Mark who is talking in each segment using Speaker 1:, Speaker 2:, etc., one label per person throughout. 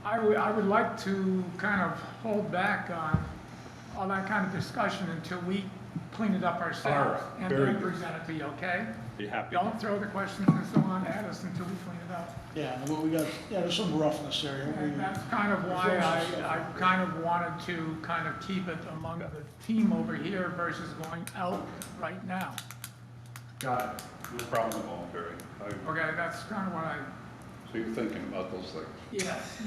Speaker 1: I would like to kind of hold back on all that kind of discussion until we clean it up ourselves.
Speaker 2: All right,
Speaker 1: And
Speaker 2: very
Speaker 1: then
Speaker 2: good.
Speaker 1: present it to you, okay?
Speaker 2: Be happy.
Speaker 1: Don't throw the questions and so on at us until we clean it up.
Speaker 3: Yeah, well, we got, yeah, there's some roughness there.
Speaker 1: And that's kind of why I kind of wanted to kind of keep it among the team over here versus going out right now.
Speaker 2: Got it. No problem at all, Barry.
Speaker 1: Okay, that's kind of what I,
Speaker 2: So you're thinking about those things.
Speaker 1: yes.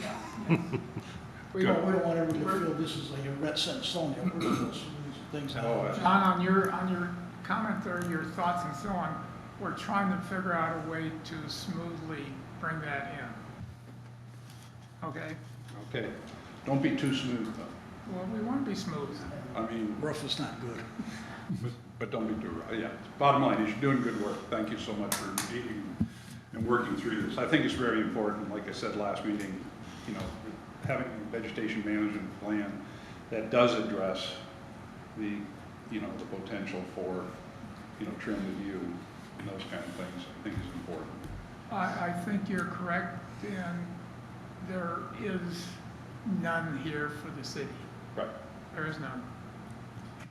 Speaker 3: We don't want everybody to feel this is like a red set in stone. We're going to these things out.
Speaker 2: Oh,
Speaker 1: John, on your comment or your thoughts and so on, we're trying to figure out a way to smoothly bring that in. Okay?
Speaker 2: Okay. Don't be too smooth, though.
Speaker 1: Well, we want to be smooth.
Speaker 2: I mean,
Speaker 3: Rough is not good.
Speaker 2: but don't be too rough. Yeah. Bottom line is you're doing good work. Thank you so much for meeting and working through this. I think it's very important, like I said last meeting, you know, having a vegetation management plan that does address the, you know, the potential for, you know, trim the view and those kind of things, I think is important.
Speaker 1: I think you're correct, and there is none here for the city.
Speaker 2: Right.
Speaker 1: There is none.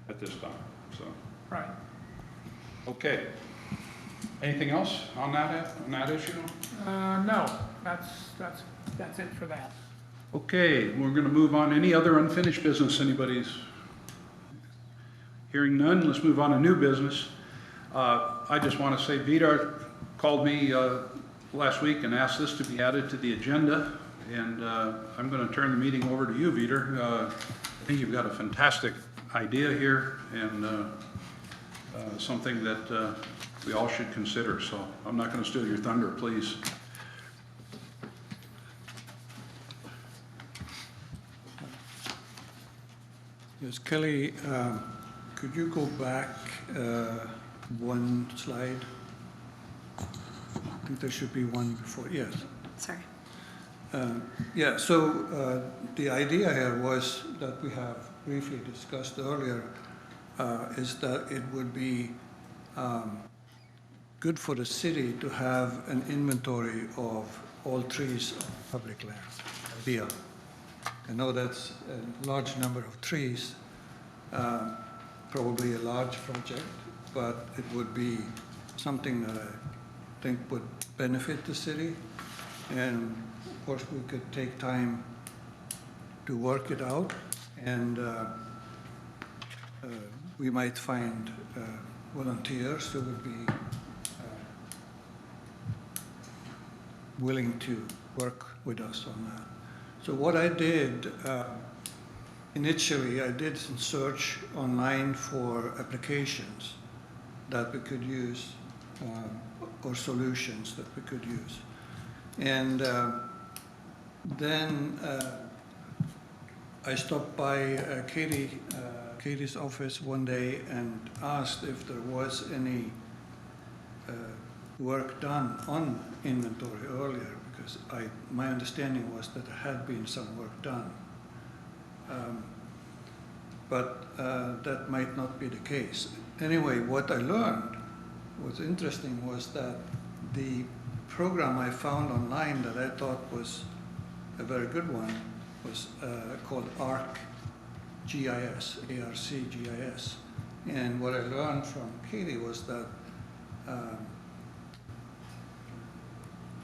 Speaker 2: At this time, so.
Speaker 1: Right.
Speaker 2: Okay. Anything else on that issue?
Speaker 1: No, that's it for that.
Speaker 2: Okay, we're going to move on. Any other unfinished business anybody's? Hearing none, let's move on to new business. I just want to say Vidar called me last week and asked this to be added to the agenda, and I'm going to turn the meeting over to you, Vidar. I think you've got a fantastic idea here and something that we all should consider, so I'm not going to steal your thunder, please.
Speaker 4: Yes, Kelly, could you go back one slide? I think there should be one before, yes.
Speaker 5: Sorry.
Speaker 4: Yeah, so the idea here was that we have briefly discussed earlier, is that it would be good for the city to have an inventory of all trees on public land, via. I know that's a large number of trees, probably a large project, but it would be something that I think would benefit the city. And of course, we could take time to work it out, and we might find volunteers who would be willing to work with us on that. So what I did, initially I did some search online for applications that we could use, or solutions that we could use. And then I stopped by Katie's office one day and asked if there was any work done on inventory earlier, because my understanding was that there had been some work done. But that might not be the case. Anyway, what I learned was interesting was that the program I found online that I thought was a very good one was called ArcGIS, ARCGIS. And what I learned from Katie was that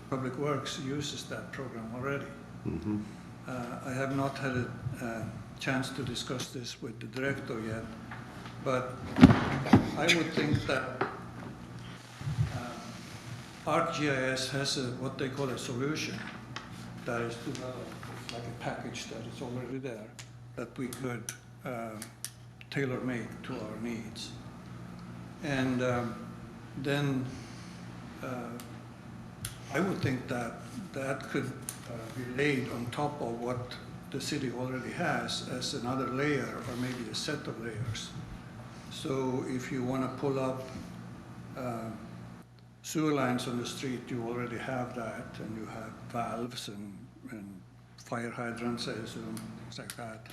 Speaker 4: Public Works uses that program already. Mm-hmm. I have not had a chance to discuss this with the director yet, but I would think that ArcGIS has what they call a solution that is developed, like a package that is already there, that we could tailor-make to our needs. And then I would think that that could be laid on top of what the city already has as another layer, or maybe a set of layers. So if you want to pull up sewer lines on the street, you already have that, and you have valves and fire hydrants, I assume, things like that.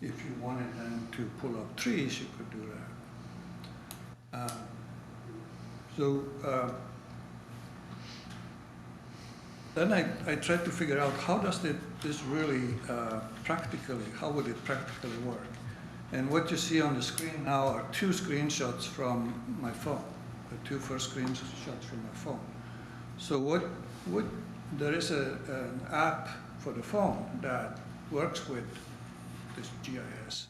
Speaker 4: If you wanted then to pull up trees, you could do that. Then I tried to figure out how does it this really practically, how would it practically work? And what you see on the screen now are two screenshots from my phone, the two first screenshots from my phone. So there is an app for the phone that works with this GIS.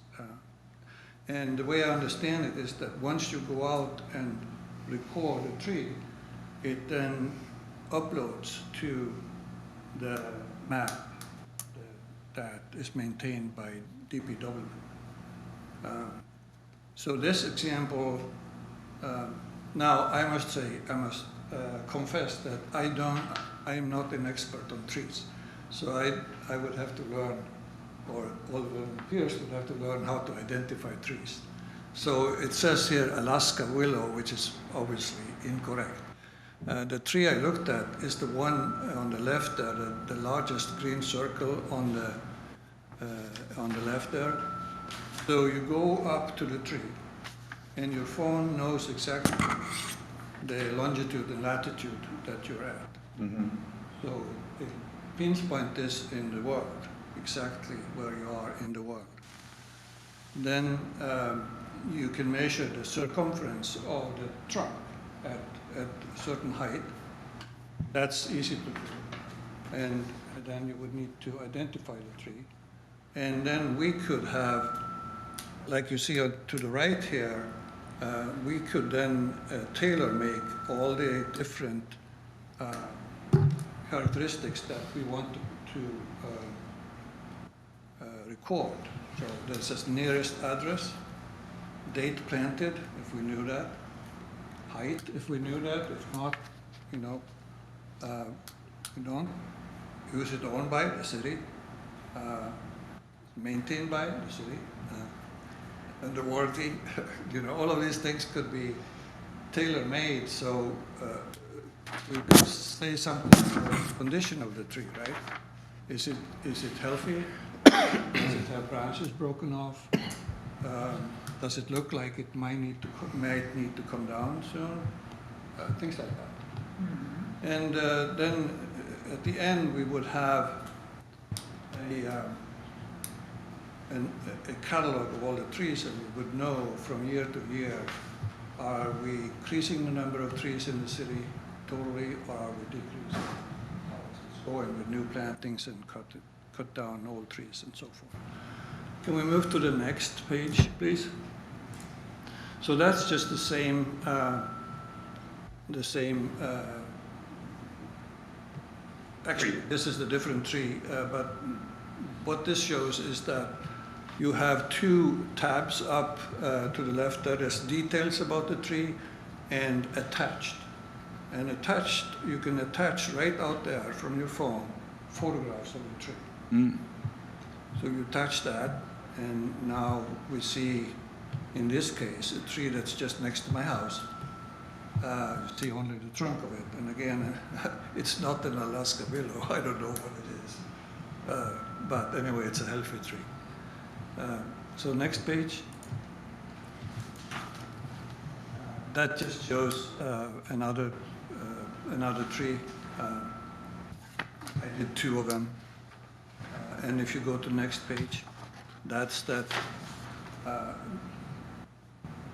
Speaker 4: And the way I understand it is that once you go out and record a tree, it then uploads to the map that is maintained by DPW. So this example, now I must confess that I am not an expert on trees. So I would have to learn, or all of the peers would have to learn how to identify trees. So it says here Alaska willow, which is obviously incorrect. The tree I looked at is the one on the left there, the largest green circle on the left there. So you go up to the tree, and your phone knows exactly the longitude and latitude that you're at.
Speaker 2: Mm-hmm.
Speaker 4: So it pinpoints this in the world, exactly where you are in the world. Then you can measure the circumference of the trunk at a certain height. That's easy to do. And then you would need to identify the tree. And then we could have, like you see to the right here, we could then tailor-make all the different characteristics that we want to record. So there's this nearest address, date planted, if we knew that, height, if we knew that. If not, we don't. Who's it owned by? The city. Maintained by the city. And the warranty. All of these things could be tailor-made. So we could say something about the condition of the tree, right? Is it healthy? Does it have branches broken off? Does it look like it might need to come down soon? Things like that. Mm-hmm. And then at the end we would have a catalog of all the trees, and we would know from year to year, are we increasing the number of trees in the city totally, or are we decreasing? How is it going with new plantings and cut down old trees and so forth. Can we move to the next page, please? So that's just the same actually, this is the different tree, but what this shows is that you have two tabs up to the left. There is details about the tree and attached. And attached, you can attach right out there from your phone photographs of the tree. Mm. So you attach that, and now we see, in this case, a tree that's just next to my house. You see only the trunk of it. And again, it's not an Alaska willow. I don't know what it is. But anyway, it's a healthy tree. So next page. That just shows another tree. I did two of them. And if you go to next page, that's that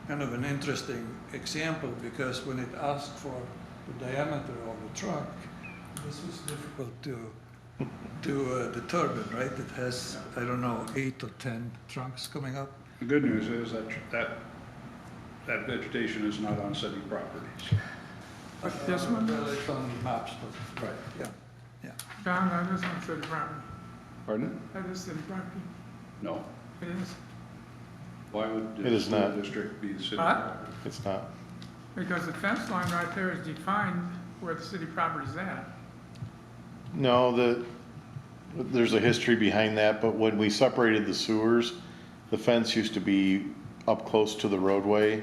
Speaker 4: kind of an interesting example, because when it asked for the diameter of the trunk, this was difficult to determine, right? It has, I don't know, 8 or 10 trunks coming up.
Speaker 2: The good news is that vegetation is not on city property. So.
Speaker 1: But this one,
Speaker 4: Well, it's on maps, but
Speaker 2: Right.
Speaker 4: yeah.
Speaker 1: John, that is on city property.
Speaker 2: Pardon?
Speaker 1: That is city property.
Speaker 2: No.
Speaker 1: It is.
Speaker 2: Why would
Speaker 5: It
Speaker 2: the
Speaker 5: is
Speaker 2: school
Speaker 5: not.
Speaker 2: district be the city
Speaker 1: What?
Speaker 2: property?
Speaker 5: It's not.
Speaker 1: Because the fence line right there is defined where the city property's at.
Speaker 5: No, there's a history behind that, but when we separated the sewers, the fence used to be up close to the roadway,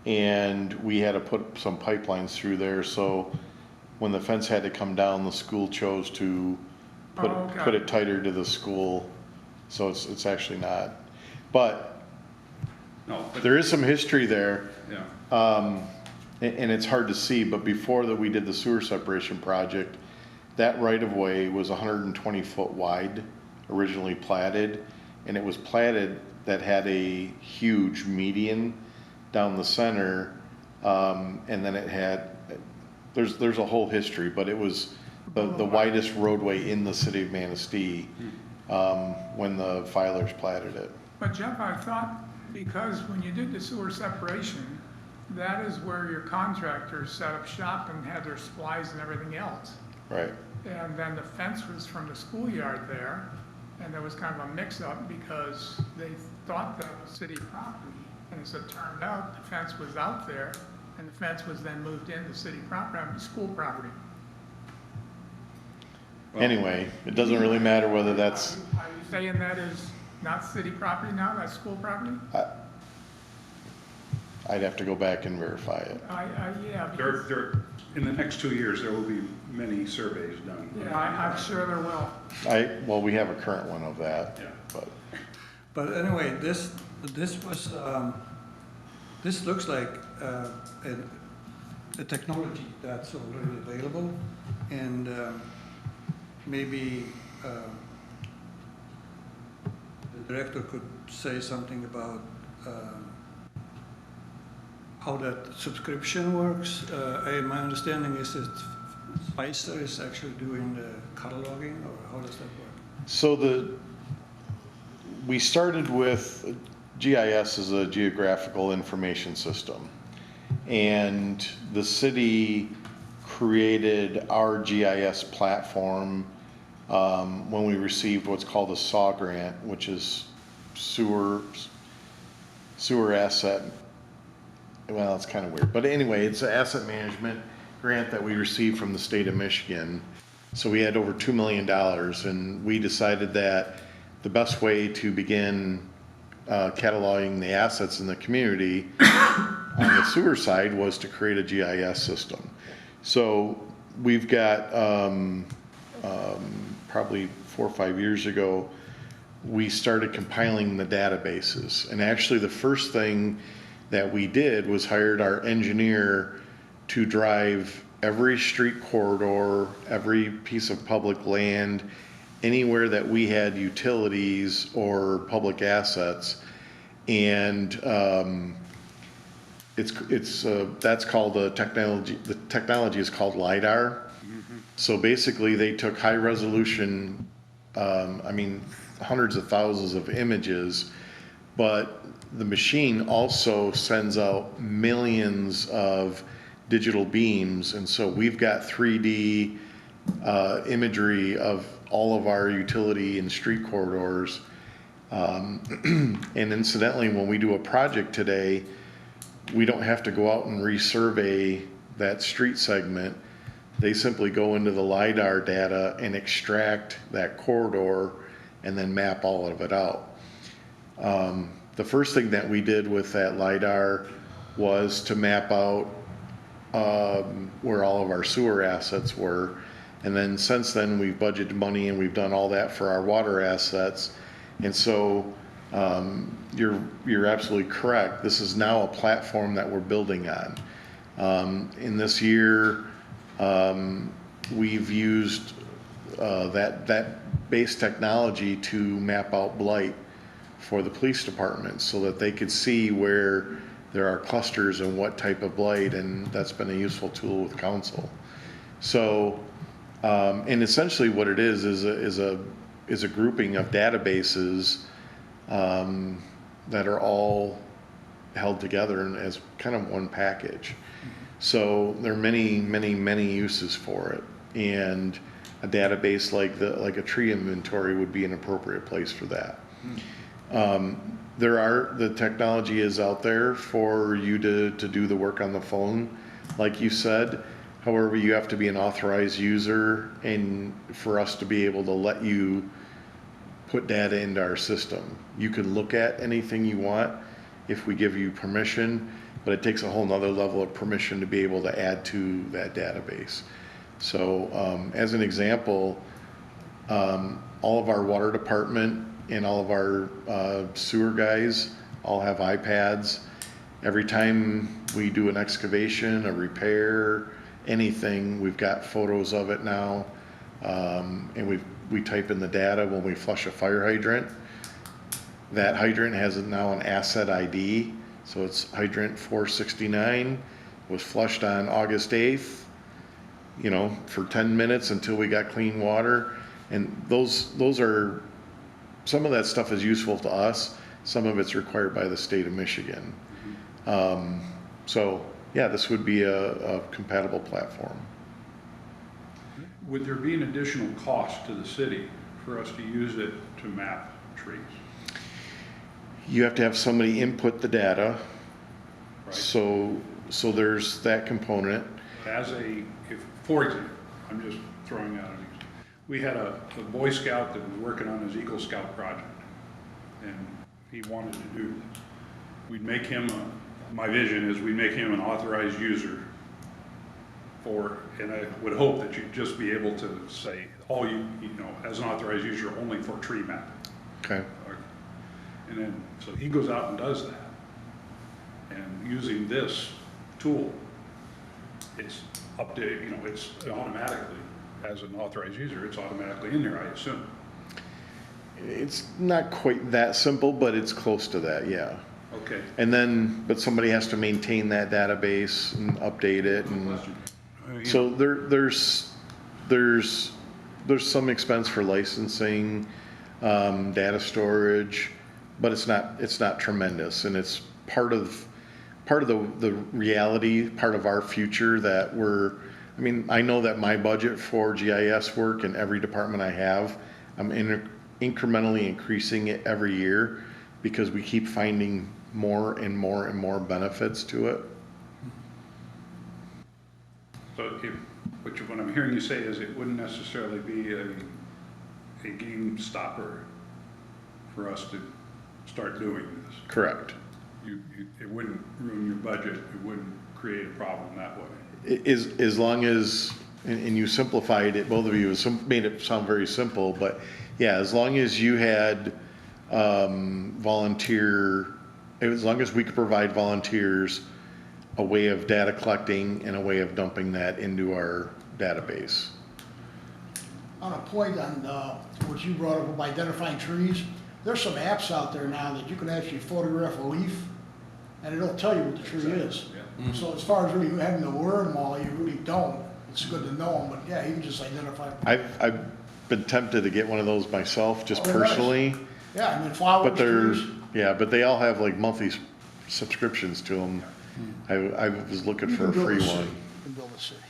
Speaker 5: and we had to put some pipelines through there, so when the fence had to come down, the school chose to put it tighter to the school, so it's actually not. But
Speaker 2: No. But,
Speaker 5: there is some history there.
Speaker 2: yeah.
Speaker 5: And it's hard to see, but before that we did the sewer separation project, that right-of-way was 120 foot wide, originally platted, and it was platted that had a huge median down the center, and then it had, there's a whole history, but it was the widest roadway in the city of Manistee, when the filers platted it.
Speaker 1: But Jeff, I thought because when you did the sewer separation, that is where your contractors set up shop and had their supplies and everything else.
Speaker 5: Right.
Speaker 1: And then the fence was from the schoolyard there, and there was kind of a mix-up because they thought that was city property. And as it turned out, the fence was out there, and the fence was then moved into city property, school property.
Speaker 5: Anyway, it doesn't really matter whether that's,
Speaker 1: Are you saying that is not city property now, that's school property?
Speaker 5: I'd have to go back and verify it.
Speaker 1: Yeah. because-
Speaker 2: In the next 2 years, there will be many surveys done.
Speaker 1: Yeah, I'm sure there will.
Speaker 5: Well, we have a current one of that,
Speaker 2: Yeah.
Speaker 5: but.
Speaker 4: But anyway, this was, this looks like a technology that's already available, and maybe the director could say something about how that subscription works. My understanding is that Spicer is actually doing the cataloging, or how does that work?
Speaker 5: So we started with GIS as a geographical information system. And the city created our GIS platform when we received what's called a SAW grant, which is sewer asset. Well, it's kind of weird, but anyway, it's an asset management grant that we received from the state of Michigan. So we had over $2 million, and we decided that the best way to begin cataloging the assets in the community on the sewer side was to create a GIS system. So we've got probably 4 or 5 years ago, we started compiling the databases. And actually the first thing that we did was hired our engineer to drive every street corridor, every piece of public land, anywhere that we had utilities or public assets. And that's called the technology is called LiDAR. So basically they took high resolution, hundreds of thousands of images, but the machine also sends out millions of digital beams. And so we've got 3D imagery of all of our utility and street corridors. And incidentally, when we do a project today, we don't have to go out and resurvey that street segment. They simply go into the LiDAR data and extract that corridor and then map all of it out. The first thing that we did with that LiDAR was to map out where all of our sewer assets were. And then since then, we've budgeted money and we've done all that for our water assets. And so you're absolutely correct. This is now a platform that we're building on. In this year, we've used that base technology to map out blight for the police department so that they could see where there are clusters and what type of blight, and that's been a useful tool with council. So, and essentially what it is a grouping of databases that are all held together as kind of one package. So there are many uses for it, and a database like a tree inventory would be an appropriate place for that. The technology is out there for you to do the work on the phone, like you said. However, you have to be an authorized user and for us to be able to let you put data into our system. You can look at anything you want if we give you permission, but it takes a whole nother level of permission to be able to add to that database. So as an example, all of our water department and all of our sewer guys all have iPads. Every time we do an excavation, a repair, anything, we've got photos of it now. And we type in the data when we flush a fire hydrant. That hydrant has now an asset ID, so it's hydrant 469, was flushed on August 8th, you know, for 10 minutes until we got clean water. And those are, some of that stuff is useful to us, some of it's required by the state of Michigan. So yeah, this would be a compatible platform.
Speaker 2: Would there be an additional cost to the city for us to use it to map trees?
Speaker 5: You have to have somebody input the data,
Speaker 2: Right.
Speaker 5: so there's that component.
Speaker 2: For example, I'm just throwing out an example. We had a Boy Scout that was working on his Eagle Scout project, and he wanted to do this. We'd make him, my vision is we'd make him an authorized user and I would hope that you'd just be able to say, as an authorized user, only for tree mapping.
Speaker 5: Okay.
Speaker 2: And then, so he goes out and does that. And using this tool, it's updated, it's automatically, as an authorized user, it's automatically in there, I assume.
Speaker 5: It's not quite that simple, but it's close to that, yeah.
Speaker 2: Okay.
Speaker 5: And then, but somebody has to maintain that database and update it, and so there's some expense for licensing, data storage, but it's not tremendous, and it's part of the reality, part of our future that I know that my budget for GIS work in every department I have, I'm incrementally increasing it every year because we keep finding more and more and more benefits to it.
Speaker 2: So what I'm hearing you say is it wouldn't necessarily be a game stopper for us to start doing this.
Speaker 5: Correct.
Speaker 2: It wouldn't ruin your budget, it wouldn't create a problem that way.
Speaker 5: As long as, and you simplified it, both of you made it sound very simple, but yeah, as long as you had as long as we could provide volunteers a way of data collecting and a way of dumping that into our database.
Speaker 3: On a point on what you brought up about identifying trees, there's some apps out there now that you can actually photograph a leaf and it'll tell you what the tree is.
Speaker 2: Yeah.
Speaker 3: So as far as really having to learn them all, you really don't. It's good to know them, but yeah, you can just identify.
Speaker 5: I've been tempted to get one of those myself, just
Speaker 3: Oh, nice.
Speaker 5: personally.
Speaker 3: Yeah, I mean flowers,
Speaker 5: But
Speaker 3: trees.
Speaker 5: but they all have like monthly subscriptions to them. I was looking
Speaker 3: You
Speaker 5: for a
Speaker 3: can build
Speaker 5: free
Speaker 3: city.
Speaker 5: one.
Speaker 3: You can build a city.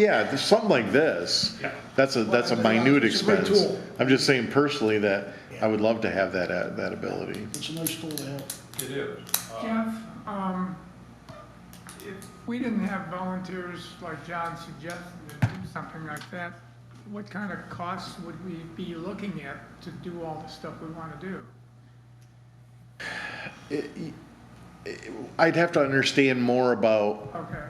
Speaker 5: Yeah, there's something like this.
Speaker 2: Yeah.
Speaker 5: That's a
Speaker 3: Well,
Speaker 5: minute
Speaker 3: it's a great
Speaker 5: expense.
Speaker 3: tool.
Speaker 5: I'm just saying personally that
Speaker 3: Yeah.
Speaker 5: I would love to have that ability.
Speaker 3: It's a nice tool to have.
Speaker 2: It is.
Speaker 1: Jeff, if we didn't have volunteers like John suggested to do something like that, what kind of costs would we be looking at to do all the stuff we want to do?
Speaker 5: I'd have to understand more about,
Speaker 1: Okay,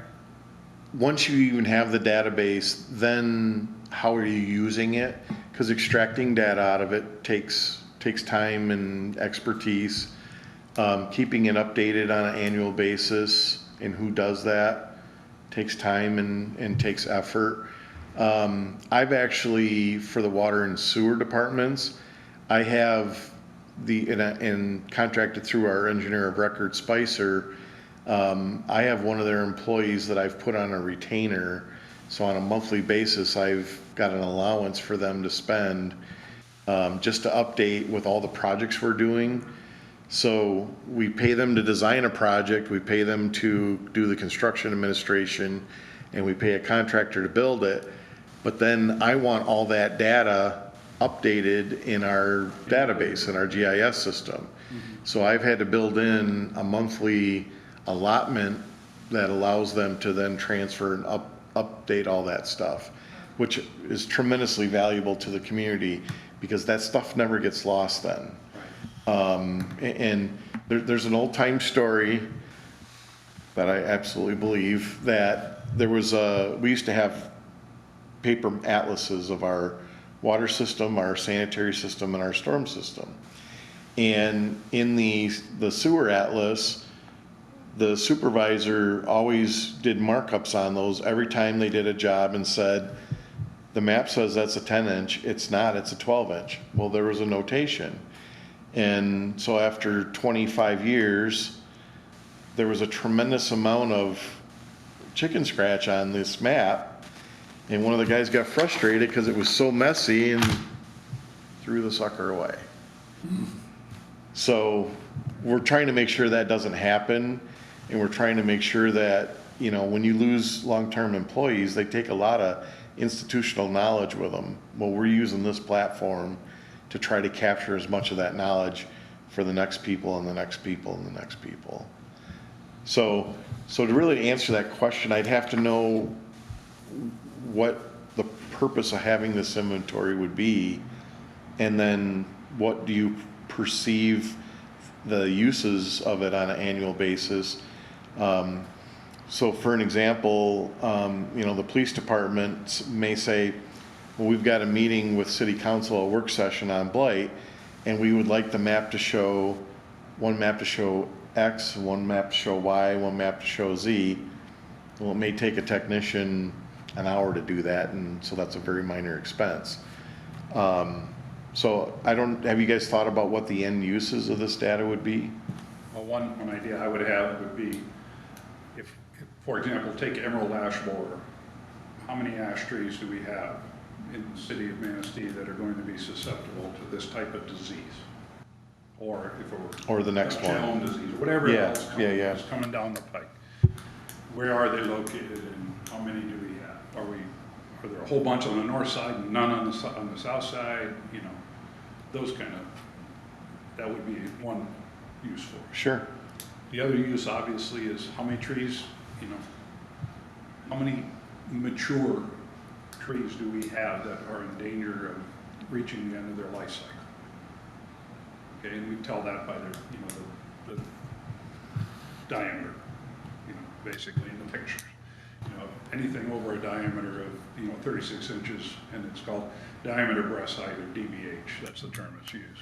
Speaker 5: once you even have the database, then how are you using it? Because extracting data out of it takes time and expertise. Keeping it updated on an annual basis and who does that takes time and takes effort. I've actually, for the water and sewer departments, I have and contracted through our engineer of record, Spicer, I have one of their employees that I've put on a retainer. So on a monthly basis, I've got an allowance for them to spend just to update with all the projects we're doing. So we pay them to design a project, we pay them to do the construction administration, and we pay a contractor to build it. But then I want all that data updated in our database, in our GIS system. So I've had to build in a monthly allotment that allows them to then transfer and update all that stuff, which is tremendously valuable to the community because that stuff never gets lost then. And there's an old time story that I absolutely believe that we used to have paper atlases of our water system, our sanitary system, and our storm system. And in the sewer atlas, the supervisor always did markups on those every time they did a job and said, the map says that's a 10-inch, it's not, it's a 12-inch. Well, there was a notation. And so after 25 years, there was a tremendous amount of chicken scratch on this map. And one of the guys got frustrated because it was so messy and threw the sucker away. So we're trying to make sure that doesn't happen. And we're trying to make sure that, you know, when you lose long-term employees, they take a lot of institutional knowledge with them. Well, we're using this platform to try to capture as much of that knowledge for the next people and the next people and the next people. So to really answer that question, I'd have to know what the purpose of having this inventory would be, and then what do you perceive the uses of it on an annual basis. So for an example, you know, the police department may say, well, we've got a meeting with city council, a work session on blight, and we would like the map to show, one map to show X, one map to show Y, one map to show Z. Well, it may take a technician an hour to do that, and so that's a very minor expense. So have you guys thought about what the end uses of this data would be?
Speaker 2: Well, one idea I would have would be, if, for example, take emerald ash borer. How many ash trees do we have in the city of Manistee that are going to be susceptible to this type of disease? Or if it were...
Speaker 5: Or the next one.
Speaker 2: Elm disease, or whatever
Speaker 5: Yeah,
Speaker 2: else
Speaker 5: yeah.
Speaker 2: coming down the pike. Where are they located and how many do we have? Are there a whole bunch on the north side and none on the south side? You know, those kind of, that would be one use for it.
Speaker 5: Sure.
Speaker 2: The other use obviously is how many trees, you know, how many mature trees do we have that are in danger of reaching the end of their life cycle? Okay, and we tell that by their, you know, the diameter, you know, basically in the pictures. You know, anything over a diameter of, you know, 36 inches, and it's called diameter breast height, or DBH, that's the term that's used.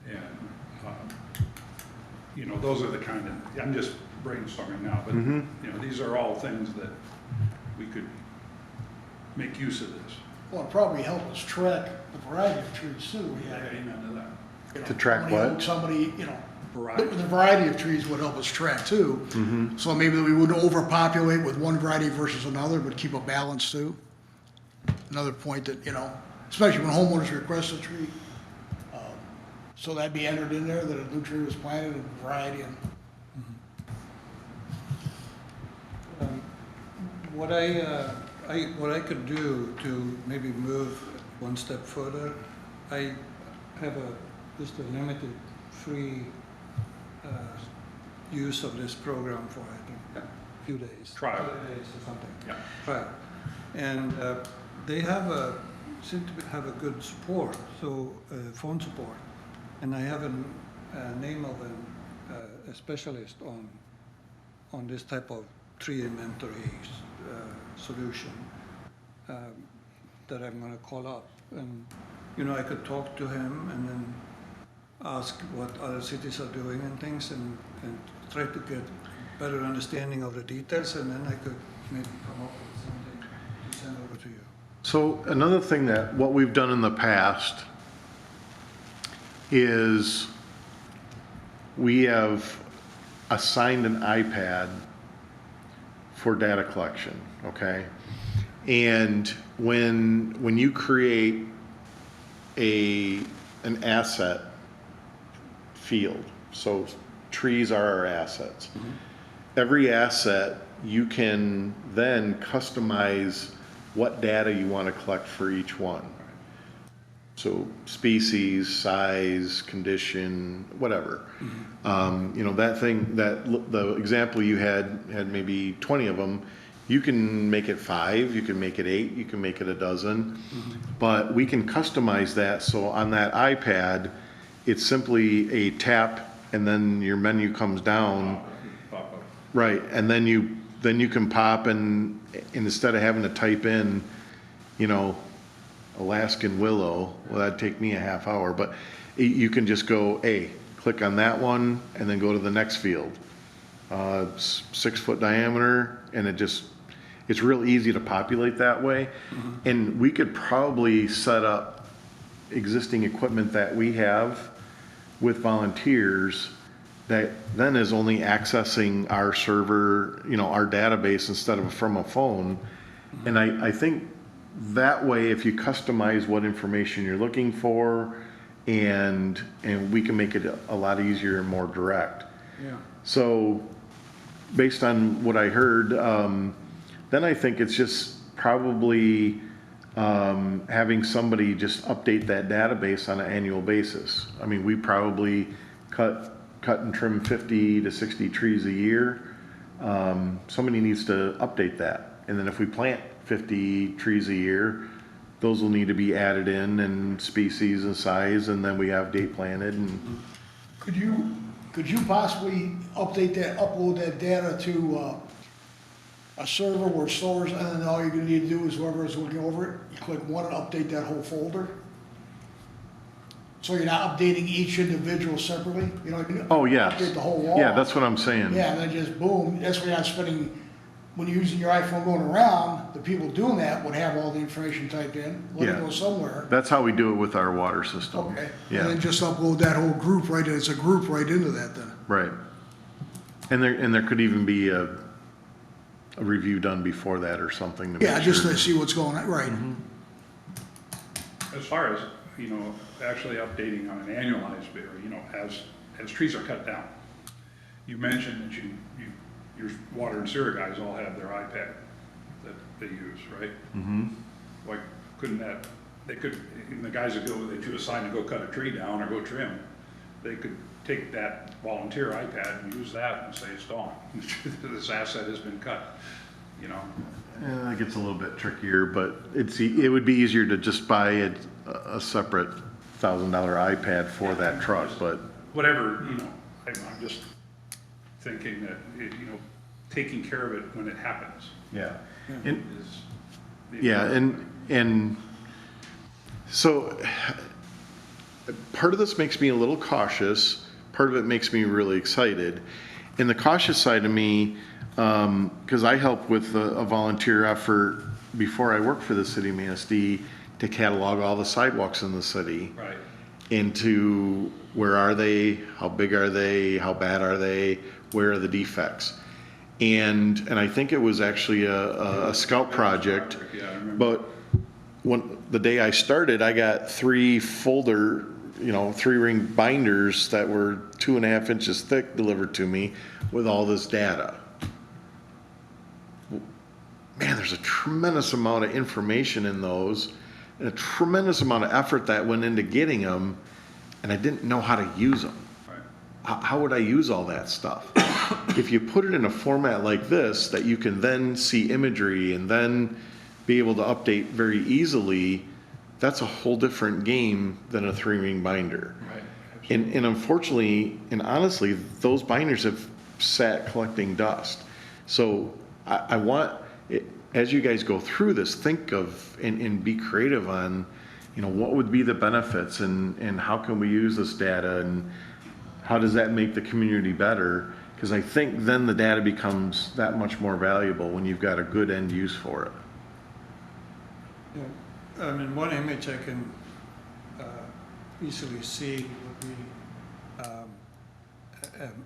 Speaker 2: And, you know, those are the kind of, I'm just brainstorming now, but, you know, these are all things that we could make use of this.
Speaker 3: Well, it'd probably help us track the variety of trees too. We have,
Speaker 2: Amen to that.
Speaker 3: you know,
Speaker 5: To track
Speaker 3: how many
Speaker 5: what?
Speaker 3: oaks, somebody, you know,
Speaker 2: Variety.
Speaker 3: the variety of trees would help us track too. So maybe we wouldn't overpopulate with one variety versus another, but keep a balance too. Another point that, you know, especially when homeowners request a tree. So that'd be entered in there, that a new tree was planted and variety and.
Speaker 4: What I could do to maybe move one step further, I have just a limited free use of this program for, I think, a few days.
Speaker 2: Trial.
Speaker 4: 2 days or something.
Speaker 2: Yeah.
Speaker 4: Trial. And they seem to have a good support, so phone support. And I have a name of a specialist on this type of tree inventory solution that I'm going to call up. And, you know, I could talk to him and then ask what other cities are doing and things, and try to get better understanding of the details, and then I could maybe come up with something to send over to you.
Speaker 5: So another thing that what we've done in the past is we have assigned an iPad for data collection, okay? And when you create an asset field, so trees are our assets. Every asset, you can then customize what data you want to collect for each one. So species, size, condition, whatever. You know, that thing, the example you had maybe 20 of them. You can make it 5, you can make it 8, you can make it a dozen, but we can customize that. So on that iPad, it's simply a tap, and then your menu comes down.
Speaker 2: Pop up.
Speaker 5: Right, and then you can pop, and instead of having to type in, you know, Alaskan willow, well, that'd take me a half hour, but you can just go, hey, click on that one, and then go to the next field. 6 foot diameter, and it's real easy to populate that way. And we could probably set up existing equipment that we have with volunteers that then is only accessing our server, our database instead of from a phone. And I think that way, if you customize what information you're looking for, and we can make it a lot easier and more direct.
Speaker 4: Yeah.
Speaker 5: So, based on what I heard, then I think it's just probably having somebody just update that database on an annual basis. I mean, we probably cut and trim 50 to 60 trees a year. Somebody needs to update that. And then if we plant 50 trees a year, those will need to be added in species and size, and then we have date planted. And
Speaker 3: Could you possibly upload that data to a server where it stores, and then all you're gonna need to do is whoever is looking over it, you click one and update that whole folder? So you're not updating each individual separately, you know what I mean?
Speaker 5: oh yeah,
Speaker 3: Update the whole wall.
Speaker 5: yeah, that's what I'm saying.
Speaker 3: Yeah, and then just boom, that's why you're not spending, when you're using your iPhone going around, the people doing that would have all the information typed in, let it
Speaker 5: Yeah.
Speaker 3: go somewhere.
Speaker 5: That's how we do it with our water system.
Speaker 3: Okay, and
Speaker 5: Yeah,
Speaker 3: then just upload that whole group right, it's a group right into that then.
Speaker 5: right. And there could even be a review done before that or something. To
Speaker 3: Yeah,
Speaker 5: make
Speaker 3: just
Speaker 5: sure.
Speaker 3: to see what's going on, right.
Speaker 2: As far as, actually updating on an annualized basis, as trees are cut down. You mentioned that your water and sewer guys all have their iPad that they use, right?
Speaker 5: Mm-hmm.
Speaker 2: Why couldn't the guys that you assign to go cut a tree down or go trim, they could take that volunteer iPad and use that and say it's gone. This asset has been cut,
Speaker 5: Yeah, it gets a little bit trickier, but it would be easier to just buy a separate $1,000 iPad for that truck, but.
Speaker 2: Whatever, I'm just thinking that, taking care of it when it happens
Speaker 5: Yeah.
Speaker 2: is.
Speaker 5: Yeah, and so part of this makes me a little cautious, part of it makes me really excited. And the cautious side of me, because I help with a volunteer effort before I worked for the city of Manistee to catalog all the sidewalks in the city.
Speaker 2: Right.
Speaker 5: Into where are they, how big are they, how bad are they, where are the defects. And I think it was actually a scout project,
Speaker 2: Yeah, I remember.
Speaker 5: but the day I started, I got 3 3-ring binders that were 2.5 inches thick delivered to me with all this data. Man, there's a tremendous amount of information in those, and a tremendous amount of effort that went into getting them, and I didn't know how to use them.
Speaker 2: Right.
Speaker 5: How would I use all that stuff? If you put it in a format like this, that you can then see imagery and then be able to update very easily, that's a whole different game than a 3-ring binder.
Speaker 2: Right.
Speaker 5: And unfortunately, and honestly, those binders have sat collecting dust. So I want, as you guys go through this, think of and be creative on, what would be the benefits and how can we use this data and how does that make the community better? Because I think then the data becomes that much more valuable when you've got a good end use for it.
Speaker 4: Yeah. I mean, one image I can easily see would be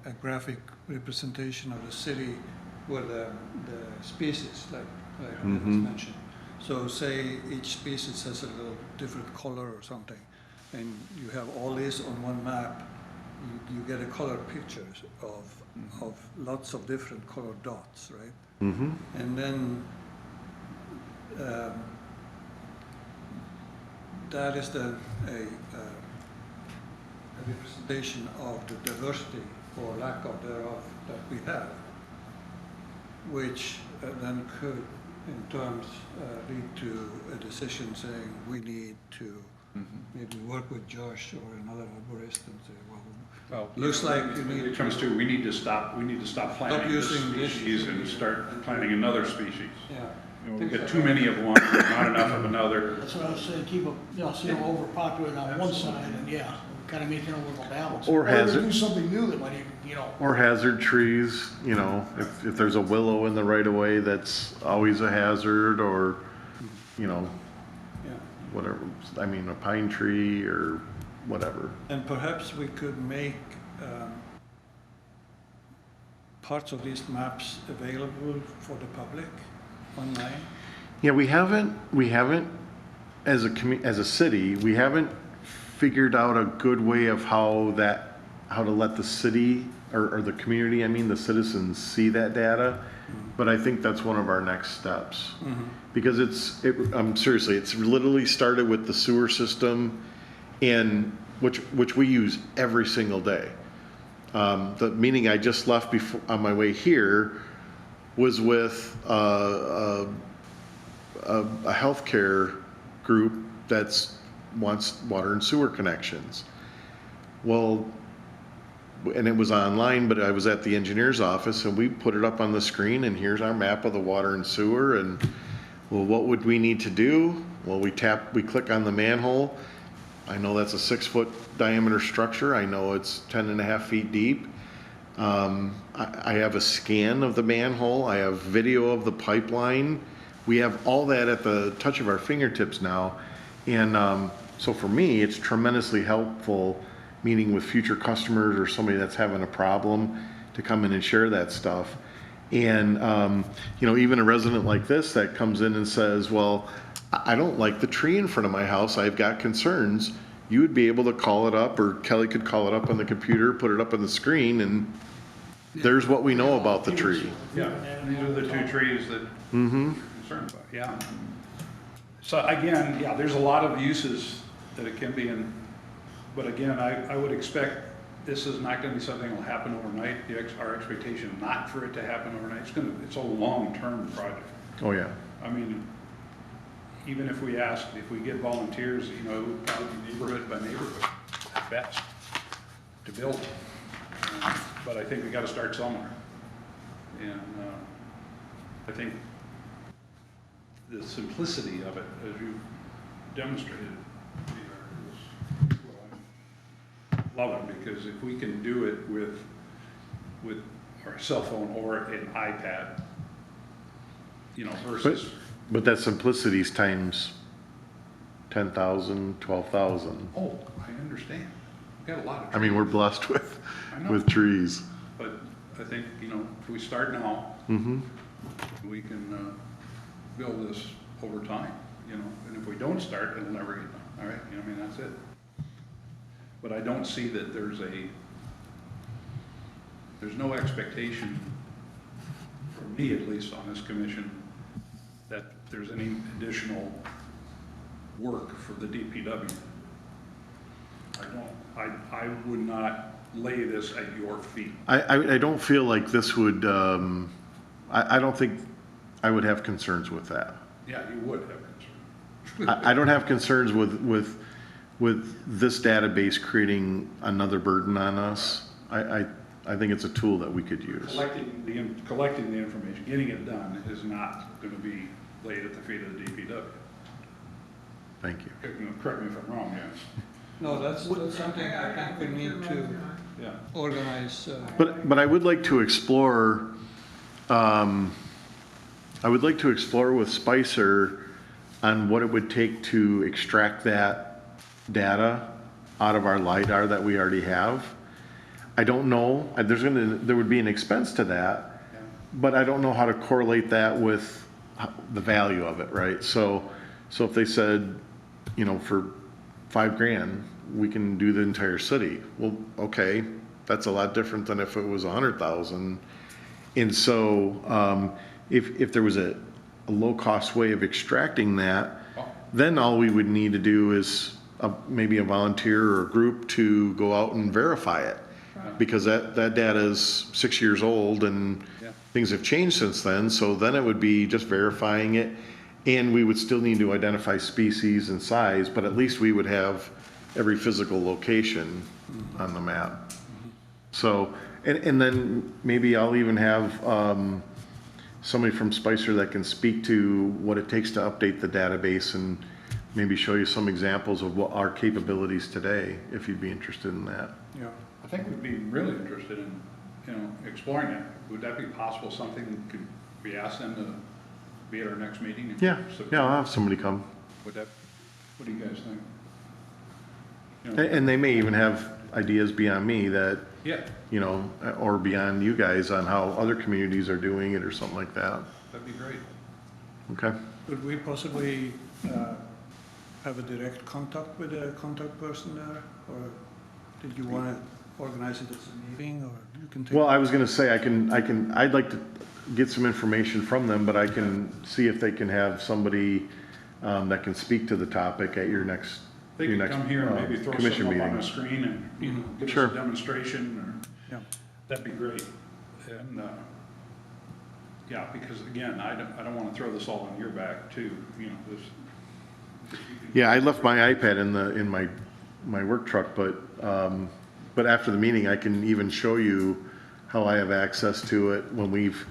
Speaker 4: a graphic representation of the city with the species, like was mentioned. So say each species has a little different color or something, and you have all this on one map, you get a color pictures of lots of different colored dots, right?
Speaker 5: Mm-hmm.
Speaker 4: And then that is then a representation of the diversity or lack of thereof that we have, which then could in terms lead to a decision saying we need to maybe work with Josh or another arborist and say, well, looks like you need
Speaker 2: It comes to, we need to stop planting this
Speaker 4: using this
Speaker 2: species and start planting another species.
Speaker 4: yeah.
Speaker 2: We get too many of one, not enough of another.
Speaker 3: That's what I was saying, keep so you don't overpopulate on one side, and yeah. kind of maintain a little balance.
Speaker 5: Or
Speaker 3: they
Speaker 5: hazard-
Speaker 3: do something new that might even, you know,
Speaker 5: Or hazard trees, you know, if there's a willow in the right of way, that's always a hazard, or, you know,
Speaker 2: Yeah.
Speaker 5: whatever, I mean, a pine tree or whatever.
Speaker 4: And perhaps we could make parts of these maps available for the public online.
Speaker 5: Yeah, we haven't, as a city, we haven't figured out a good way of how to let the city, or the community, I mean, the citizens see that data. But I think that's one of our next steps. Because seriously, it's literally started with the sewer system, and which we use every single day. The meeting I just left before, on my way here, was with a healthcare group wants water and sewer connections. Well, and it was online, but I was at the engineer's office, and we put it up on the screen, and here's our map of the water and sewer, and, well, what would we need to do? Well, we click on the manhole. I know that's a 6-foot diameter structure. I know it's 10.5 feet deep. I have a scan of the manhole. I have video of the pipeline. We have all that at the touch of our fingertips now. And so for me, it's tremendously helpful meeting with future customers or somebody that's having a problem to come in and share that stuff. And, even a resident like this that comes in and says, well, I don't like the tree in front of my house. I've got concerns. You would be able to call it up, or Kelly could call it up on the computer, put it up on the screen, and there's what we know about the tree.
Speaker 2: Yeah, these are the two trees that you're concerned about, yeah. So again, yeah, there's a lot of uses that it can be in, but again, I would expect this is not gonna be something that'll happen overnight. Our expectation not for it to happen overnight. It's a long-term project.
Speaker 5: Oh, yeah.
Speaker 2: I mean, even if we get volunteers, it would probably be neighborhood by neighborhood at best to build. But I think we gotta start somewhere. And I think the simplicity of it, as you demonstrated, is what I'm loving, because if we can do it with our cell phone or an iPad, versus.
Speaker 5: But that simplicity's times 10,000, 12,000.
Speaker 2: Oh, I understand. We've got a lot of.
Speaker 5: I mean, we're blessed with
Speaker 2: I know.
Speaker 5: trees.
Speaker 2: But I think, if we start now, we can build this over time, and if we don't start, it'll never get done, all right? That's it. But I don't see that there's no expectation, for me at least on this commission, that there's any additional work for the DPW. I would not lay this at your feet.
Speaker 5: I don't feel like this would, I don't think I would have concerns with that.
Speaker 2: Yeah, you would have concerns.
Speaker 5: I don't have concerns with this database creating another burden on us. I think it's a tool that we could use.
Speaker 2: Collecting the information, getting it done is not going to be laid at the feet of the DPW.
Speaker 5: Thank you.
Speaker 2: Correct me if I'm wrong, yes.
Speaker 4: No, that's something I think we need to
Speaker 2: Yeah.
Speaker 4: organize.
Speaker 5: But I would like to explore, with Spicer on what it would take to extract that data out of our LiDAR that we already have. I don't know, there would be an expense to that, but I don't know how to correlate that with the value of it, right? So if they said, for $5,000, we can do the entire city. Well, okay, that's a lot different than if it was 100,000. And so, if there was a low-cost way of extracting that, then all we would need to do is maybe a volunteer or a group to go out and verify it. Because that data is 6 years old, and things have changed since then, so then it would be just verifying it, and we would still need to identify species and size, but at least we would have every physical location on the map. So, and then maybe I'll even have somebody from Spicer that can speak to what it takes to update the database, and maybe show you some examples of what our capabilities today, if you'd be interested in that.
Speaker 4: Yeah.
Speaker 2: I think we'd be really interested in, exploring that. Would that be possible, something could we ask them to be at our next meeting?
Speaker 5: Yeah, I'll have somebody come.
Speaker 2: What do you guys think?
Speaker 5: And they may even have ideas beyond me that,
Speaker 2: Yeah,
Speaker 5: or beyond you guys on how other communities are doing it or something like that.
Speaker 2: that'd be great.
Speaker 5: Okay?
Speaker 4: Could we possibly have a direct contact with the contact person there? Or did you want to organize it as a meeting, or you can take?
Speaker 5: Well, I was gonna say, I'd like to get some information from them, but I can see if they can have somebody that can speak to the topic at your next,
Speaker 2: They
Speaker 5: your
Speaker 2: could
Speaker 5: next
Speaker 2: come here and maybe throw
Speaker 5: commission
Speaker 2: something up on
Speaker 5: meeting.
Speaker 2: the screen and, give
Speaker 5: Sure.
Speaker 2: us a demonstration, or,
Speaker 4: Yeah.
Speaker 2: that'd be great. And, yeah, because again, I don't wanna throw this all on your back too, this.
Speaker 5: Yeah, I left my iPad in my work truck, but after the meeting, I can even show you how I have access to it when we've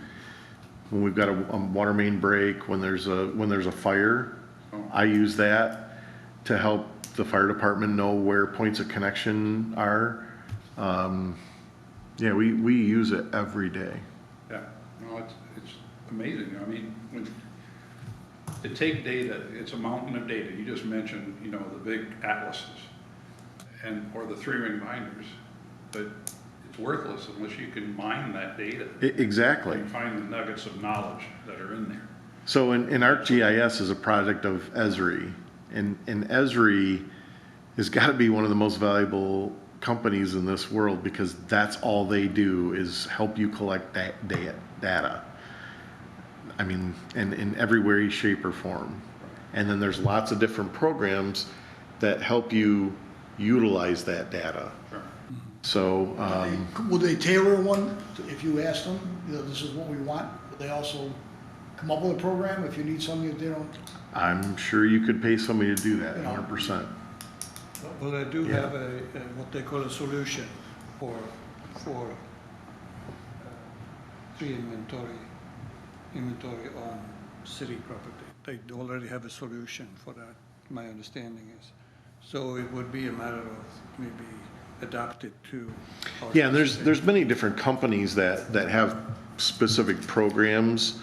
Speaker 5: got a water main break, when there's a fire. I use that to help the fire department know where points of connection are. Yeah, we use it every day.
Speaker 2: Yeah, no, it's amazing. I mean, to take data, it's a mountain of data. You just mentioned, the big atlases or the 3-ring binders, but it's worthless unless you can mine that data
Speaker 5: Exactly.
Speaker 2: and find the nuggets of knowledge that are in there.
Speaker 5: So in ArcGIS is a project of Esri, and Esri has got to be one of the most valuable companies in this world, because that's all they do is help you collect that data. I mean, in every way, shape, or form. And then there's lots of different programs that help you utilize that data.
Speaker 2: Sure.
Speaker 5: So,
Speaker 3: Would they tailor one if you asked them, this is what we want? Would they also come up with a program if you need something that they don't?
Speaker 5: I'm sure you could pay somebody to do that, 100%.
Speaker 4: Well, they do
Speaker 5: Yeah.
Speaker 4: have what they call a solution for tree inventory on city property. They already have a solution for that, my understanding is. So it would be a matter of maybe adapted to. our
Speaker 5: Yeah, and
Speaker 4: specific-
Speaker 5: there's many different companies that have specific programs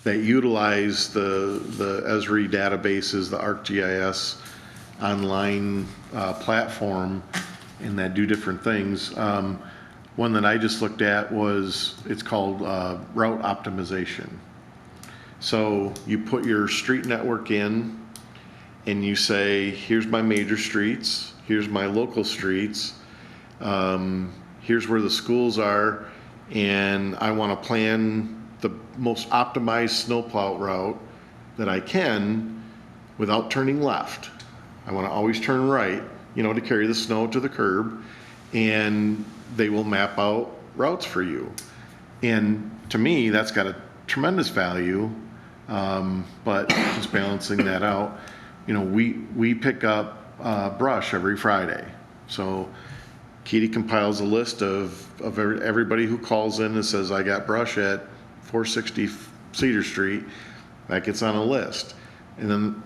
Speaker 5: that utilize the Esri databases, the ArcGIS online platform, and that do different things. One that I just looked at it's called route optimization. So you put your street network in, and you say, here's my major streets, here's my local streets, here's where the schools are, and I want to plan the most optimized snowplow route that I can without turning left. I want to always turn right, to carry the snow to the curb, and they will map out routes for you. And to me, that's got a tremendous value, but just balancing that out. We pick up brush every Friday. So Katie compiles a list of everybody who calls in and says, I got brush at 460 Cedar Street. That gets on a list. And then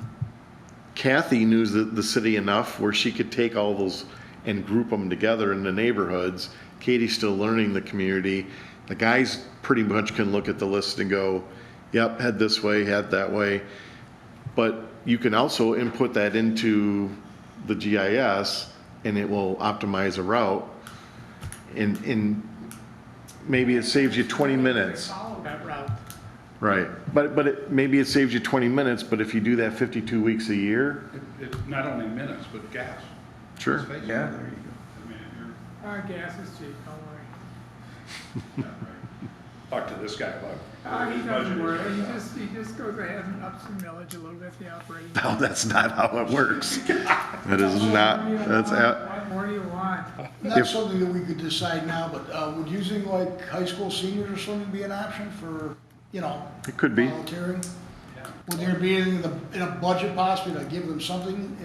Speaker 5: Kathy knew the city enough where she could take all those and group them together in the neighborhoods. Katie's still learning the community. The guys pretty much can look at the list and go, yep, head this way, head that way. But you can also input that into the GIS, and it will optimize a route. And maybe it saves you 20 minutes.
Speaker 1: Follow that route.
Speaker 5: Right, but maybe it saves you 20 minutes, but if you do that 52 weeks a year,
Speaker 2: It's not only minutes, but gas.
Speaker 5: sure.
Speaker 2: Let's face it.
Speaker 5: Yeah,
Speaker 2: I mean, if you're,
Speaker 1: Gas is cheap, don't worry.
Speaker 2: yeah, right. Talk to this guy about.
Speaker 1: He
Speaker 2: his
Speaker 1: doesn't
Speaker 2: budget.
Speaker 1: worry, he just goes ahead and ups the millage a little bit, the operating.
Speaker 5: no, that's not how it works. That is not,
Speaker 1: What more do you want?
Speaker 3: That's something that we could decide now, but would using like high school seniors or something be an option for,
Speaker 5: it could be.
Speaker 3: volunteering?
Speaker 2: Yeah.
Speaker 3: Would there be in a budget possibly to give them something,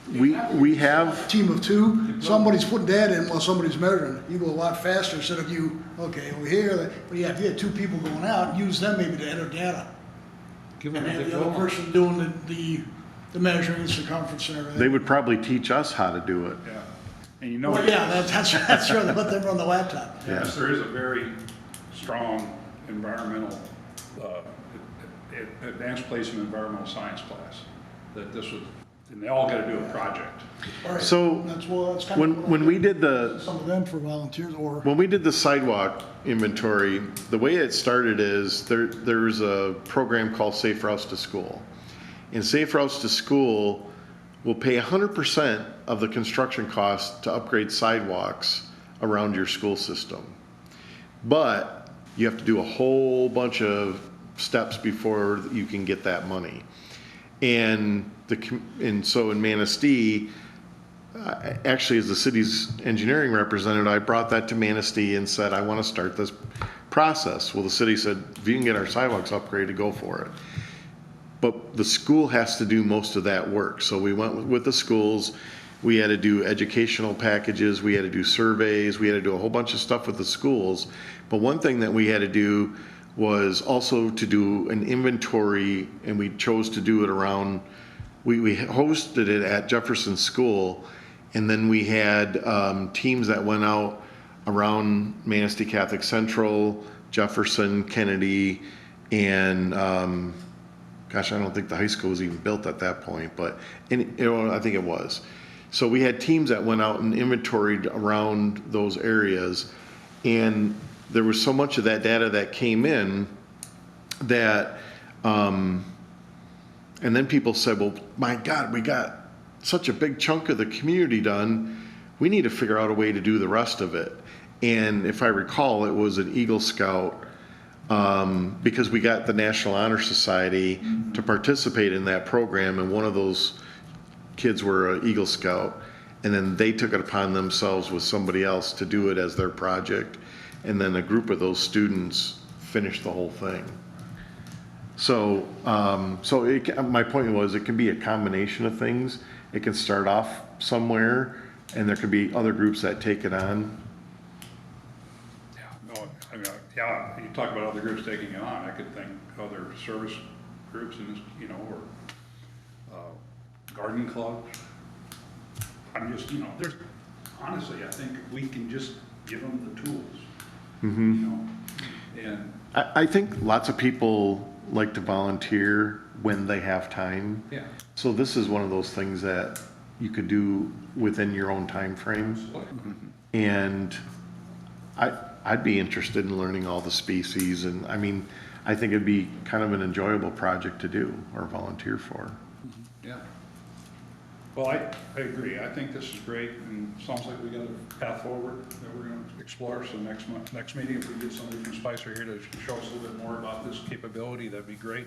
Speaker 5: We have,
Speaker 3: team of two, somebody's putting data in while somebody's measuring. You go a lot faster instead of you, okay, over here, but yeah, if you had two people going out, use them maybe to enter data.
Speaker 2: give
Speaker 3: And
Speaker 2: them a
Speaker 3: have the other
Speaker 2: diploma.
Speaker 3: person doing the measuring, the circumference and everything.
Speaker 5: They would probably teach us how to do it.
Speaker 2: Yeah, and you know.
Speaker 3: Well, yeah, that's true, let them run the laptop.
Speaker 2: Yes, there is a very strong environmental, advanced placement environmental science class that this was, and they all gotta do a project.
Speaker 3: All right,
Speaker 5: So,
Speaker 3: that's kind of.
Speaker 5: When we did
Speaker 3: Some of them for volunteers or.
Speaker 5: When we did the sidewalk inventory, the way it started is there's a program called Safe Routes to School. And Safe Routes to School will pay 100% of the construction cost to upgrade sidewalks around your school system. But you have to do a whole bunch of steps before you can get that money. And so in Manistee, actually, as the city's engineering representative, I brought that to Manistee and said, I want to start this process. Well, the city said, if you can get our sidewalks upgraded, go for it. But the school has to do most of that work. So we went with the schools. We had to do educational packages. We had to do surveys. We had to do a whole bunch of stuff with the schools. But one thing that we had to do was also to do an inventory, and we chose to do it around, we hosted it at Jefferson School. And then we had teams that went out around Manistee Catholic Central, Jefferson, Kennedy, and gosh, I don't think the high school was even built at that point, but I think it was. So we had teams that went out and inventoried around those areas, and there was so much of that data that came in that, and then people said, well, my God, we got such a big chunk of the community done, we need to figure out a way to do the rest of it. And if I recall, it was an Eagle Scout, because we got the National Honor Society to participate in that program, and one of those kids were an Eagle Scout, and then they took it upon themselves with somebody else to do it as their project, and then a group of those students finished the whole thing. So, my point was, it can be a combination of things. It can start off somewhere, and there could be other groups that take it on.
Speaker 2: Yeah, no, I mean, yeah, you talk about other groups taking it on, I could think other service groups in this, you know, or garden clubs. I'm just, you know, there's, honestly, I think we can just give them the tools. You know, and
Speaker 5: I think lots of people like to volunteer when they have time.
Speaker 2: yeah,
Speaker 5: So this is one of those things that you could do within your own time frame. And I'd be interested in learning all the species, and I mean, I think it'd be kind of an enjoyable project to do or volunteer for.
Speaker 2: yeah. Well, I agree. I think this is great, and it sounds like we got a path forward that we're gonna explore. So next meeting, if we get somebody from Spicer here to show us a little bit more about this capability, that'd be great.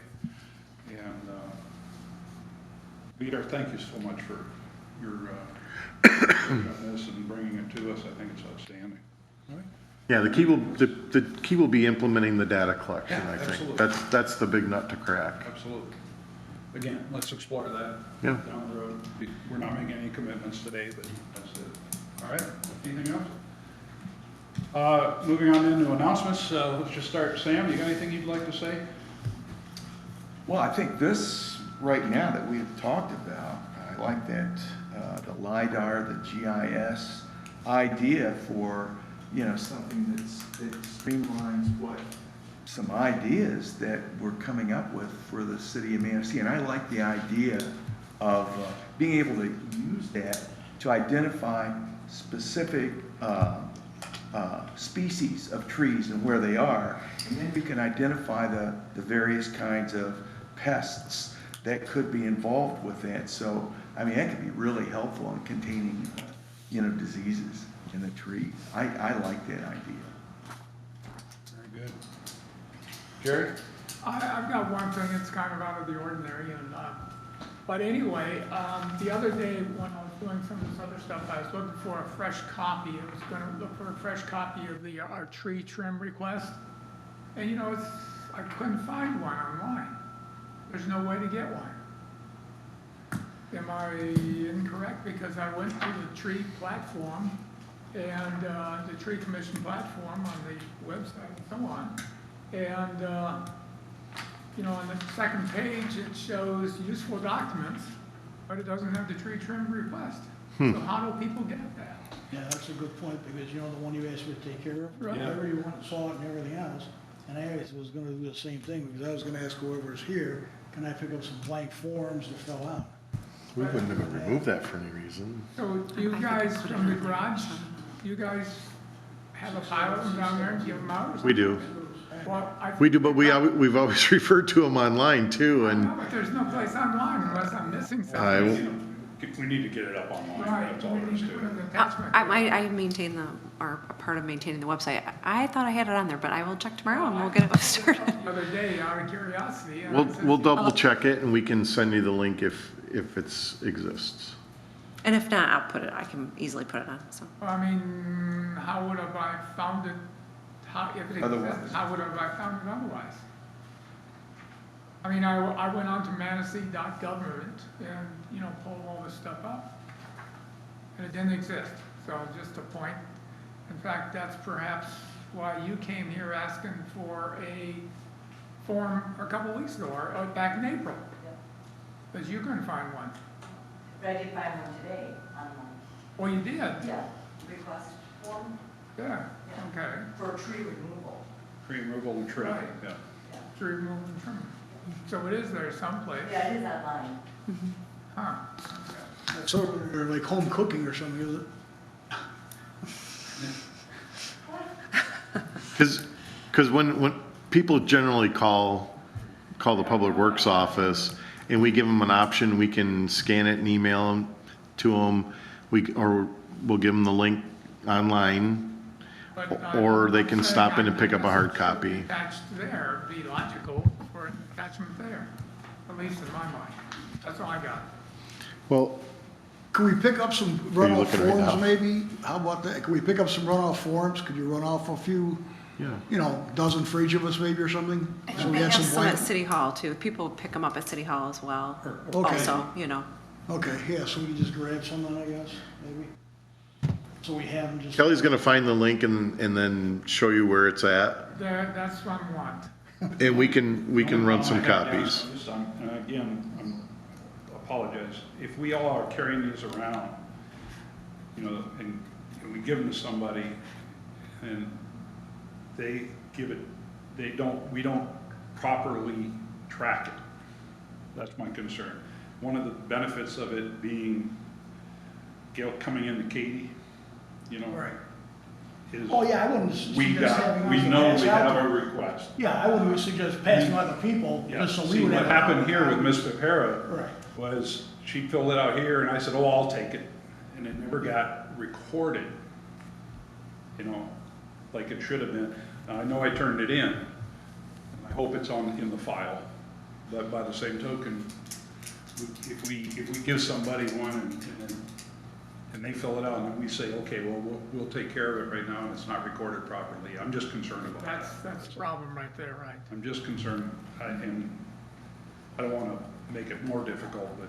Speaker 2: And, Vidar, thank you so much for your, work on this and bringing it to us. I think it's outstanding. All right.
Speaker 5: Yeah, the key will be implementing the data collection,
Speaker 2: Yeah,
Speaker 5: I think.
Speaker 2: absolutely.
Speaker 5: That's the big nut to crack.
Speaker 2: Absolutely. Again, let's explore that
Speaker 5: Yeah.
Speaker 2: down the road. We're not making any commitments today, but that's it. All right, anything else? Moving on into announcements, let's just start. Sam, you got anything you'd like to say?
Speaker 6: Well, I think this, right now, that we've talked about, I like that, the LiDAR, the GIS idea for, you know, something that streamlines some ideas that we're coming up with for the city of Manistee. And I like the idea of being able to use that to identify specific species of trees and where they are. And then we can identify the various kinds of pests that could be involved with that. So, I mean, that could be really helpful in containing, you know, diseases in the trees. I like that idea.
Speaker 2: Very good. Jerry?
Speaker 1: I've got one thing that's kind of out of the ordinary, and, but anyway, the other day when I was doing some of this other stuff, I was looking for a fresh copy. I was gonna look for a fresh copy of our tree trim request. And you know, I couldn't find one online. There's no way to get one. Am I incorrect? Because I went to the tree platform and, the tree commission platform on the website and so on. And you know, on the second page, it shows useful documents, but it doesn't have the tree trim request. So how do people get that?
Speaker 3: Yeah, that's a good point, because you know, the one you asked me to take care of,
Speaker 1: Right.
Speaker 3: whatever you went and saw it and everything else, and I was gonna do the same thing, because I was gonna ask whoever's here, can I pick up some blank forms to fill out?
Speaker 5: We wouldn't have removed that for any reason.
Speaker 1: So you guys from the garage, you guys have a pile of them down there and give them out or something?
Speaker 5: We do.
Speaker 1: Well, I.
Speaker 5: We do, but we've always referred to them online too,
Speaker 1: I
Speaker 5: and
Speaker 1: know, but there's no place online unless I'm missing something.
Speaker 2: We need to get it up online,
Speaker 1: Right,
Speaker 2: that's all
Speaker 1: we
Speaker 2: there
Speaker 1: need
Speaker 2: is
Speaker 1: to
Speaker 2: to
Speaker 1: put
Speaker 2: it.
Speaker 1: an attachment.
Speaker 7: I maintain or a part of maintaining the website. I thought I had it on there, but I will check tomorrow and we'll get it started.
Speaker 1: The other day, out of curiosity. and I
Speaker 5: we'll,
Speaker 1: said,
Speaker 5: we'll double check it and we can send you the link if it's exists.
Speaker 7: And if not, I can easily put it on, so.
Speaker 1: Well, I mean, how would have I found it, if it
Speaker 6: Otherwise.
Speaker 1: existed, how would have I found it otherwise? I mean, I went on to manistee.government and, you know, pulled all this stuff up. And it didn't exist, so just a point. In fact, that's perhaps why you came here asking for a form a couple weeks ago, or back in April. Because you couldn't find one.
Speaker 8: But I did find one today online.
Speaker 1: Well, you did?
Speaker 8: Yeah, request form,
Speaker 1: Yeah, okay.
Speaker 8: for tree removal.
Speaker 2: Tree removal and trim,
Speaker 1: Right.
Speaker 2: yeah.
Speaker 8: Yeah,
Speaker 1: Tree removal and trimming. So it is there someplace.
Speaker 8: yeah, it is online.
Speaker 1: Huh.
Speaker 3: That's over there, like home cooking or something, is it?
Speaker 5: Because when people generally call the Public Works office and we give them an option, we can scan it and email them to them, or we'll give them the link online,
Speaker 1: But,
Speaker 5: or they can
Speaker 1: I'm
Speaker 5: stop in
Speaker 1: saying
Speaker 5: and pick up a hard
Speaker 1: I think
Speaker 5: copy.
Speaker 1: attached there, it'd be logical for an attachment there, at least in my mind. That's all I got.
Speaker 5: Well,
Speaker 3: Can we pick up some runoff
Speaker 5: looking right now?
Speaker 3: forms maybe? How about that? Can we pick up some runoff forms? Could you run off a few,
Speaker 5: yeah.
Speaker 3: you know, dozen for each of us maybe or something?
Speaker 7: I
Speaker 3: So
Speaker 7: think
Speaker 3: we
Speaker 7: they
Speaker 3: have
Speaker 7: have
Speaker 3: some
Speaker 7: some at
Speaker 3: blank.
Speaker 7: City Hall too. People pick them up at City Hall as well.
Speaker 3: Okay.
Speaker 7: Also, you know.
Speaker 3: Okay, yeah, so we can just grab something, I guess, maybe? So we have them just.
Speaker 5: Kelly's gonna find the link and then show you where it's at,
Speaker 1: There, that's what I want.
Speaker 5: and we can run some copies.
Speaker 2: And again, apologize, if we all are carrying these around, you know, and we give them to somebody, and they give it, we don't properly track it. That's my concern. One of the benefits of it being Gail coming into Katy, you know,
Speaker 3: Right.
Speaker 2: is
Speaker 3: Oh, yeah, I wouldn't suggest having.
Speaker 2: we
Speaker 3: us
Speaker 2: know
Speaker 3: pass
Speaker 2: we
Speaker 3: out
Speaker 2: have
Speaker 3: to-
Speaker 2: a request.
Speaker 3: Yeah, I wouldn't suggest passing out to people,
Speaker 2: Yeah,
Speaker 3: just so we
Speaker 2: see,
Speaker 3: would
Speaker 2: what
Speaker 3: have.
Speaker 2: happened here with Ms. Pepera
Speaker 3: Right.
Speaker 2: was she filled it out here, and I said, oh, I'll take it. And it never got recorded, you know, like it should have been. Now, I know I turned it in, and I hope it's in the file. But by the same token, if we give somebody one and they fill it out, and then we say, okay, well, we'll take care of it right now, and it's not recorded properly, I'm just concerned about that.
Speaker 1: That's the problem right there, right?
Speaker 2: I'm just concerned, and I don't want to make it more difficult, but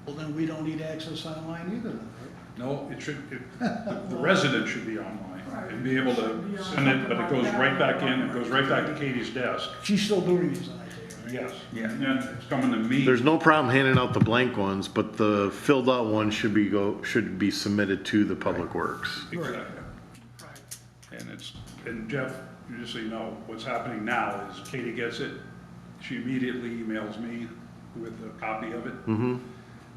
Speaker 3: Well, then we don't need access online either, then, right?
Speaker 2: no, the resident should be online and be able to send it, but it goes right back in, it goes right back to Katie's desk.
Speaker 3: She's still doing these, I take it.
Speaker 2: Yes.
Speaker 6: Yeah.
Speaker 2: And then it's coming to me.
Speaker 5: There's no problem handing out the blank ones, but the filled out ones should be submitted to the Public Works.
Speaker 2: Exactly.
Speaker 1: Right.
Speaker 2: And Jeff, just so you know, what's happening now is Katie gets it, she immediately emails me with a copy of it.
Speaker 5: Mm-hmm.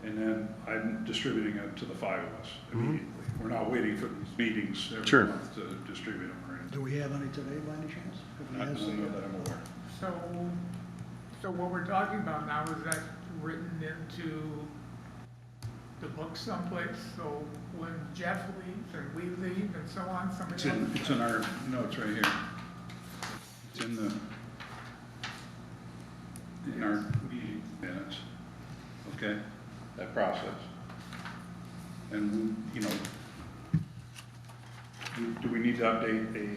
Speaker 2: And then I'm distributing it to the five of us immediately. We're not waiting for these meetings
Speaker 5: Sure.
Speaker 2: every month to distribute them or anything.
Speaker 3: Do we have any today by any chance? If we
Speaker 2: Not
Speaker 3: have some-
Speaker 2: that I'm aware.
Speaker 1: So what we're talking about now, is that written into the book someplace? So when Jeff leaves and we leave and so on, somebody else?
Speaker 2: It's in our notes right here. It's in our meeting minutes, okay, that process. And, you know, do we need to update a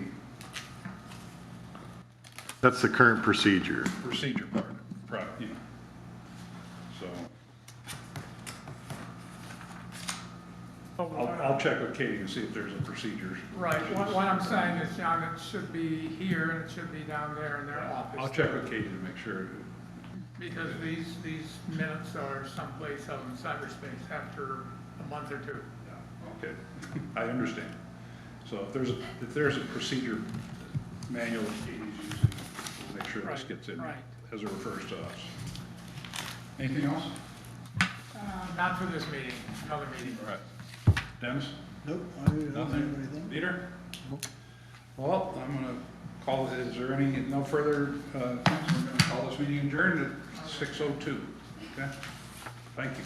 Speaker 5: That's the current procedure.
Speaker 2: procedure part, you know? So, I'll check with Katie and see if there's a procedure.
Speaker 1: Right, what I'm saying is, John, it should be here and it should be down there in their office.
Speaker 2: I'll check with Katie to make sure.
Speaker 1: Because these minutes are someplace out in cyberspace after a month or two.
Speaker 2: Okay, I understand. So if there's a procedure manual that Katie's using, we'll make sure this
Speaker 1: Right,
Speaker 2: gets in
Speaker 1: right.
Speaker 2: as it refers to us. Anything else?
Speaker 1: Not for this meeting, another meeting.
Speaker 2: All right. Dennis?
Speaker 3: Nope, I don't have
Speaker 2: Nothing?
Speaker 3: anything.
Speaker 2: Peter? Well, I'm gonna call, is there no further, things? We're gonna call this meeting adjourned at 6:02. Okay? Thank you.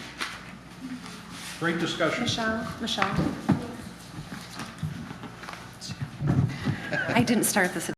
Speaker 2: Great discussion.
Speaker 7: Michelle? I didn't start this